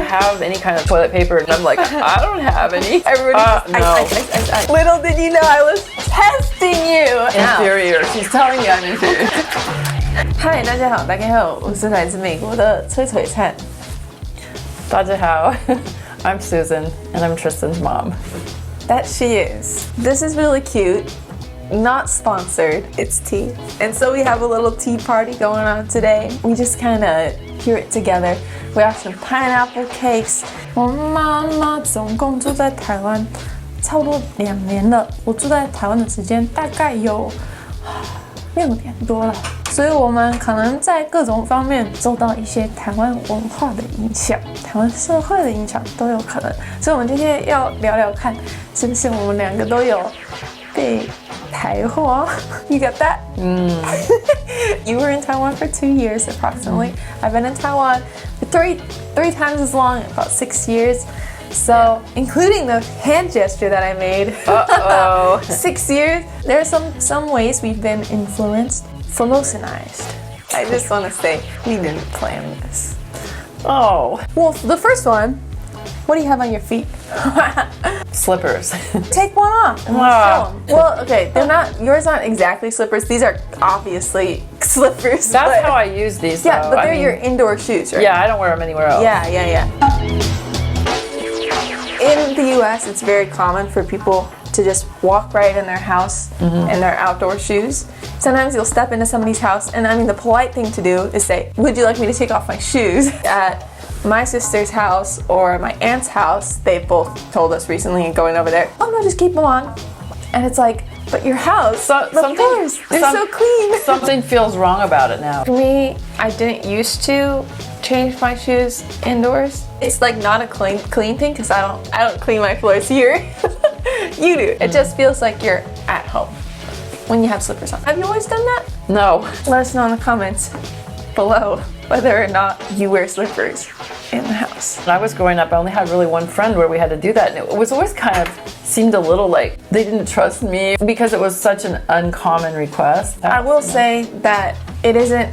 have any kind of toilet paper, and I'm like, I don't have any. Everybody no. Little did you know I was testing you. Inferior. She's telling me I'm inferior. 嗨，大家好，大家好，我是来自美国的崔璀璨。大家好 I'm Susan, and I'm Tristan's mom. That she is. This is really cute. Not sponsored. It's tea. And so we have a little tea party going on today. We just kind of hear it together. We have some pineapple cakes. 我妈妈总共住在台湾差不多2年了。我住在台湾的时间大概有6年多了。所以我们可能在各种方面受到一些台湾文化的影响，台湾社会的影响都有可能。所以我们今天要聊聊看，是不是我们2个都有被台化 You got that? You were in Taiwan for 2 years approximately. I've been in Taiwan for three times as long, about 6 years. So, including the hand gesture that I made. 6 years. There are some ways we've been influenced. Formosanized. I just want to say, we didn't plan this. Oh. Well, the first one, what do you have on your feet? Slippers. Take one off and let's show them. Well, okay, yours aren't exactly slippers. These are obviously slippers. That's how I use these, though. Yeah, but they're your indoor shoes, right? Yeah, I don't wear them anywhere else. Yeah. In the US, it's very common for people to just walk right in their house in their outdoor shoes. Sometimes you'll step into somebody's house, and I mean, the polite thing to do is say, would you like me to take off my shoes? At my sister's house or my aunt's house, they both told us recently going over there, oh no, just keep them on. And it's like, but your house, the floors, they're so clean. Something feels wrong about it now. For me, I didn't used to change my shoes indoors. It's like not a clean thing because I don't clean my floors here. You do. It just feels like you're at home when you have slippers on. Have you always done that? No. Let us know in the comments below whether or not you wear slippers in the house. When I was growing up, I only had really one friend where we had to do that, and it was always kind of seemed a little like they didn't trust me because it was such an uncommon request. I will say that it isn't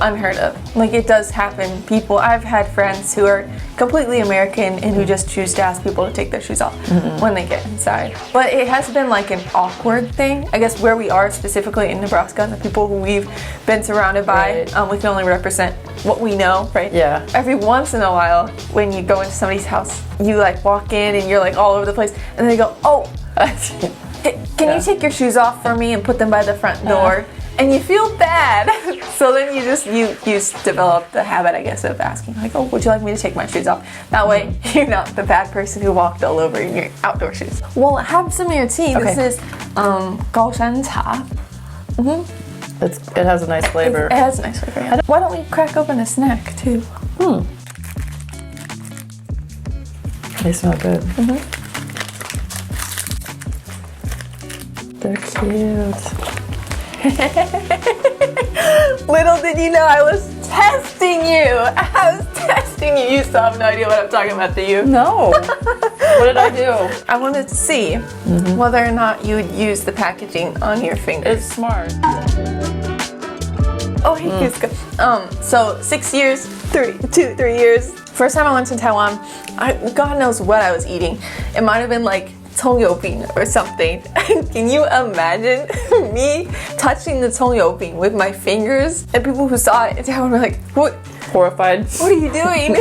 unheard of. Like, it does happen. I've had friends who are completely American and who just choose to ask people to take their shoes off when they get inside. But it has been like an awkward thing. I guess where we are specifically in Nebraska and the people who we've been surrounded by, we can only represent what we know, right? Yeah. Every once in a while, when you go into somebody's house, you like walk in and you're like all over the place, and they go, oh, can you take your shoes off for me and put them by the front door? And you feel bad. So then you develop the habit, I guess, of asking, like, oh, would you like me to take my shoes off? That way, you're not the bad person who walked all over in your outdoor shoes. Well, have some of your tea. Okay. This is 高山茶. It has a nice flavor. It has a nice flavor, yeah. Why don't we crack open a snack, too? They smell good. They're cute. Little did you know I was testing you. I was testing you. You still have no idea what I'm talking about, do you? No. What did I do? I wanted to see whether or not you would use the packaging on your fingers. It's smart. Oh, hey, Kiska. So 6 years, 3 years. First time I went to Taiwan, God knows what I was eating. It might have been like 葱油饼 or something. Can you imagine me touching the 葱油饼 with my fingers? And people who saw it in Taiwan were like, what? Horrified. What are you doing?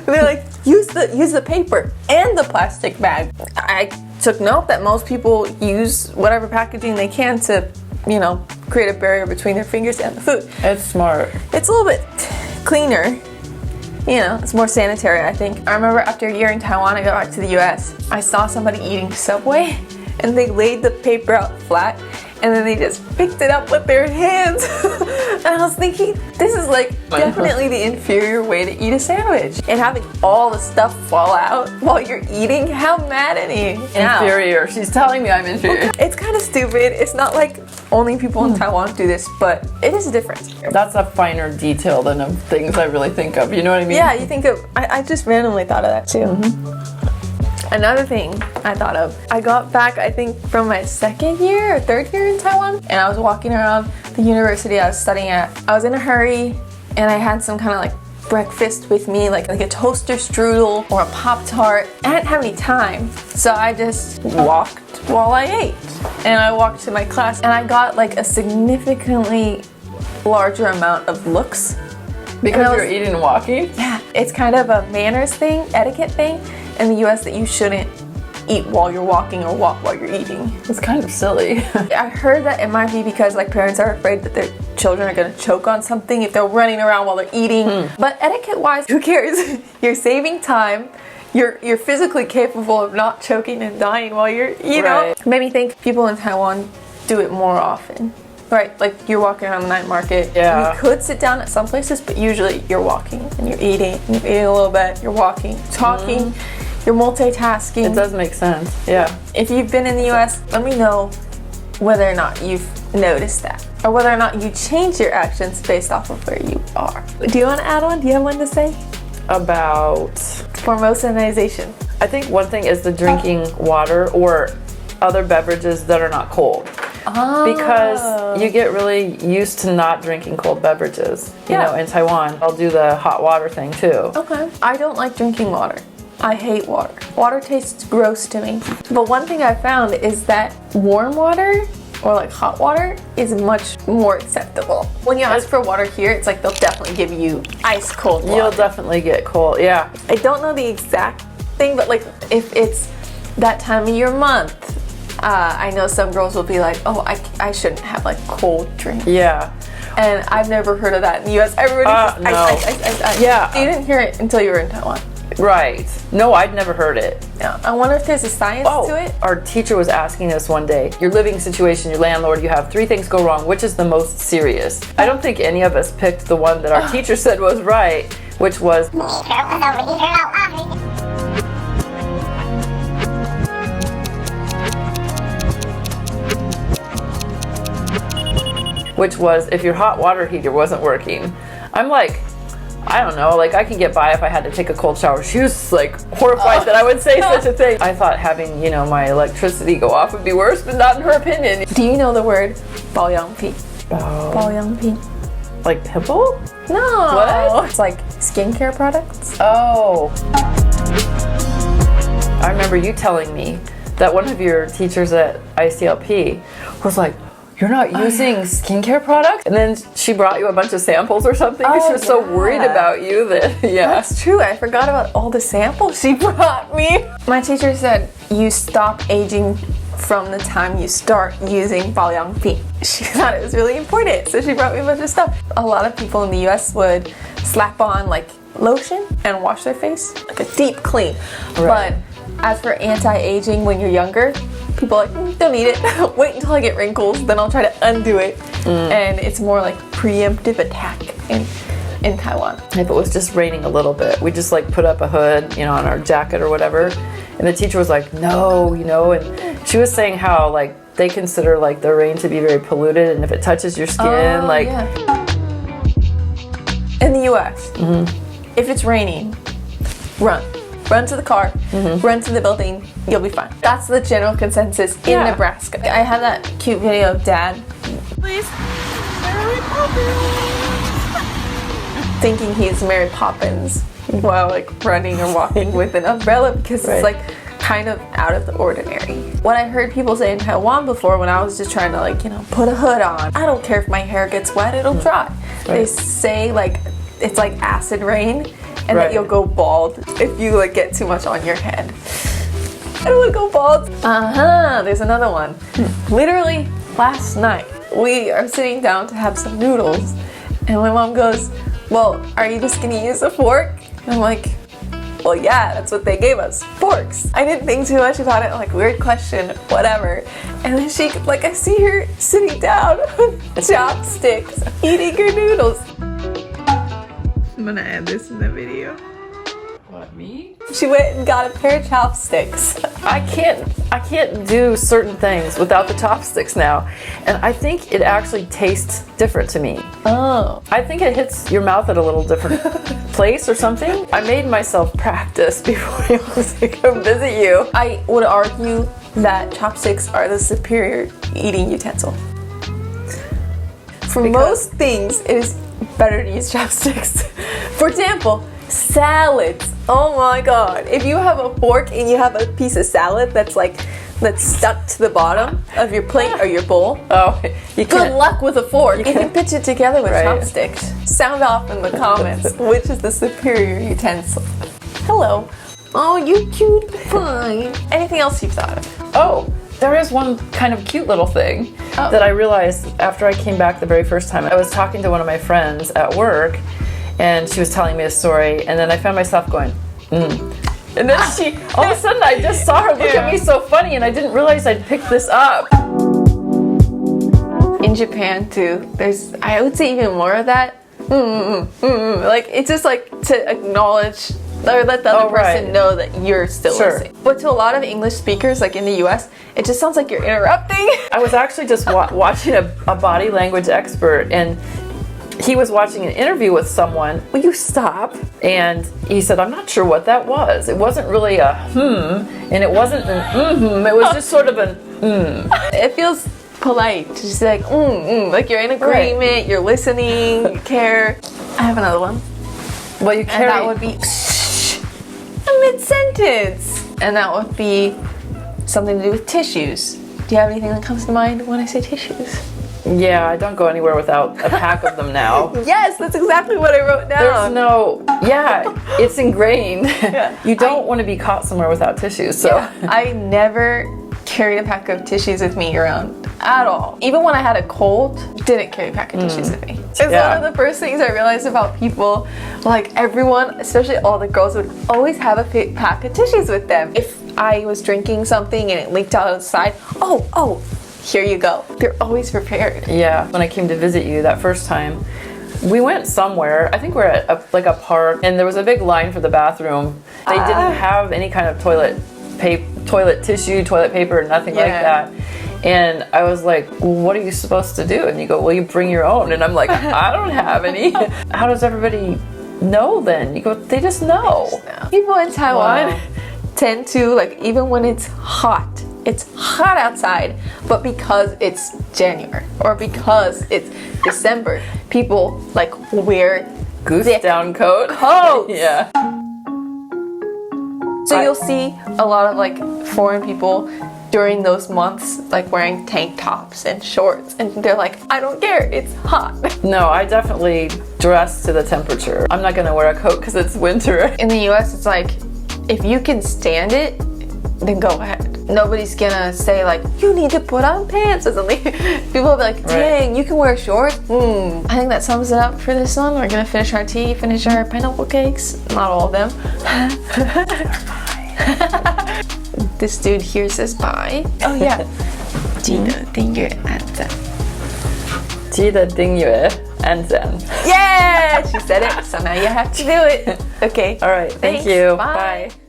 They're like, use the paper and the plastic bag. I took note that most people use whatever packaging they can to, create a barrier between their fingers and the food. It's smart. It's a little bit cleaner. It's more sanitary, I think. I remember after a year in Taiwan, I got back to the US. I saw somebody eating Subway, and they laid the paper out flat, and then they just picked it up with their hands. And I was thinking, this is like definitely the inferior way to eat a sandwich. And having all the stuff fall out while you're eating, how maddening. Inferior. She's telling me I'm inferior. It's kind of stupid. It's not like only people in Taiwan do this, but it is different. That's a finer detail than of things I really think of. You know what I mean? Yeah, you think of, I just randomly thought of that too. Another thing I thought of, I got back, I think, from my 2nd year or 3rd year in Taiwan, and I was walking around the university I was studying at. I was in a hurry, and I had some kind of like breakfast with me, like a toaster strudel or a Pop-Tart. I didn't have any time, so I just walked while I ate. And I walked to my class, and I got like a significantly larger amount of looks. Because you're eating and walking? Yeah, it's kind of a manners thing, etiquette thing in the US that you shouldn't eat while you're walking or walk while you're eating. It's kind of silly. I heard that it might be because like parents are afraid that their children are gonna choke on something if they're running around while they're eating. But etiquette-wise, who cares? You're saving time. You're physically capable of not choking and dying while you're, you know. Made me think people in Taiwan do it more often. Right, like you're walking around the night market. Yeah. You could sit down at some places, but usually you're walking and you're eating a little bit, you're walking, talking, you're multitasking. It does make sense, yeah. If you've been in the US, let me know whether or not you've noticed that, or whether or not you change your actions based off of where you are. Do you want to add one? Do you have one to say? About Formosanization. I think one thing is the drinking water or other beverages that are not cold. Because you get really used to not drinking cold beverages. You know, in Taiwan, I'll do the hot water thing too. Okay. I don't like drinking water. I hate water. Water tastes gross to me. But one thing I found is that warm water or like hot water is much more acceptable. When you ask for water here, it's like they'll definitely give you ice cold water. You'll definitely get cold, yeah. I don't know the exact thing, but like if it's that time of year month, I know some girls will be like, oh, I shouldn't have like cold drinks. Yeah. And I've never heard of that in the US. Everybody says, Yeah. You didn't hear it until you were in Taiwan. Right. No, I'd never heard it. Yeah. I wonder if there's a science to it. Our teacher was asking us one day, your living situation, your landlord, you have 3 things go wrong. Which is the most serious? I don't think any of us picked the one that our teacher said was right, which was if your hot water heater wasn't working. I'm like, I don't know, like I can get by if I had to take a cold shower. She was like horrified that I would say such a thing. I thought having, you know, my electricity go off would be worse, but not in her opinion. Do you know the word 保养品? 保养品. Like pimple? No. What? It's like skincare products. Oh. I remember you telling me that one of your teachers at ICLP was like, you're not using skincare products? And then she brought you a bunch of samples or something because she was so worried about you that, That's true. I forgot about all the samples she brought me. My teacher said you stop aging from the time you start using 保养品. She thought it was really important, so she brought me a bunch of stuff. A lot of people in the US would slap on like lotion and wash their face, like a deep clean. Right. But as for anti-aging when you're younger, people are like, don't need it. Wait until I get wrinkles, then I'll try to undo it. And it's more like preemptive attack in Taiwan. If it was just raining a little bit, we just like put up a hood, you know, on our jacket or whatever. And the teacher was like, no, you know, and she was saying how like they consider like the rain to be very polluted, and if it touches your skin, In the US, if it's raining, run. Run to the car, run to the building, you'll be fine. That's the general consensus in Nebraska. I had that cute video of Dad. Please, Mary Poppins. Thinking he's Mary Poppins while like running or walking with an umbrella because it's like kind of out of the ordinary. What I heard people say in Taiwan before when I was just trying to like, you know, put a hood on. I don't care if my hair gets wet, it'll dry. They say like it's like acid rain. And that you'll go bald if you like get too much on your head. I don't want to go bald. There's another one. Literally last night, we are sitting down to have some noodles, and my mom goes, well, are you just gonna use a fork? And I'm like, well, yeah, that's what they gave us, forks. I didn't think too much about it, like weird question, whatever. And then she, like I see her sitting down with chopsticks, eating her noodles. I'm gonna add this in the video. What, me? She went and got a pair of chopsticks. I can't do certain things without the chopsticks now. And I think it actually tastes different to me. Oh. I think it hits your mouth at a little different place or something. I made myself practice before I was to come visit you. I would argue that chopsticks are the superior eating utensil. For most things, it is better to use chopsticks. For example, salads. Oh my god. If you have a fork and you have a piece of salad that's stuck to the bottom of your plate or your bowl. Oh, you Good can't. luck with a fork. You can pitch it together with Right. chopsticks. Sound off in the comments which is the superior utensil. Hello. Oh, you cute pie. Anything else you've thought of? Oh, there is one kind of cute little thing that I realized after I came back the very first time. I was talking to one of my friends at work, and she was telling me a story, and then I found myself going, And then she, all of a sudden I just saw her look at me so funny, and I didn't realize I'd picked this up. In Japan too, there's, I would say even more of that. Like, it's just like to acknowledge or let the other person know that you're still listening. But to a lot of English speakers, like in the US, it just sounds like you're interrupting. I was actually just watching a body language expert, and he was watching an interview with someone. Will you stop? And he said, I'm not sure what that was. It wasn't really a and it wasn't an it was just sort of an It feels polite to just like like you're in agreement, you're listening, you care. I have another one. Well, you carry. And that would be mid-sentence. And that would be something to do with tissues. Do you have anything that comes to mind when I say tissues? Yeah, I don't go anywhere without a pack of them now. Yes, that's exactly what I wrote down. There's no, it's ingrained. You don't want to be caught somewhere without tissues. So I never carried a pack of tissues with me around at all. Even when I had a cold, didn't carry a pack of tissues with me. It's one of the first things I realized about people. Like, everyone, especially all the girls, would always have a pack of tissues with them. If I was drinking something and it leaked out outside, oh, here you go. They're always prepared. Yeah, when I came to visit you that first time, we went somewhere. I think we're at a park, and there was a big line for the bathroom. They didn't have any kind of toilet tissue, toilet paper, nothing like that. And I was like, well, what are you supposed to do? And you go, well, you bring your own. And I'm like, I don't have any. How does everybody know then? You go, they just know. People in Taiwan tend to, like, even when it's hot outside, but because it's January or because it's December, people like wear goose down coats. Yeah. So you'll see a lot of like foreign people during those months like wearing tank tops and shorts, and they're like, I don't care, it's hot. No, I definitely dress to the temperature. I'm not gonna wear a coat because it's winter. In the US, it's like, if you can stand it, then go ahead. Nobody's gonna say like, you need to put on pants or something. People will be like, dang, you can wear shorts? I think that sums it up for this one. We're gonna finish our tea, finish our pineapple cakes. Not all of them. This dude here says bye. Oh yeah. 记得订阅按赞。记得订阅按赞。 Yeah! She said it, so now you have to do it. Okay. All right, thank Thanks. you. Bye. Bye.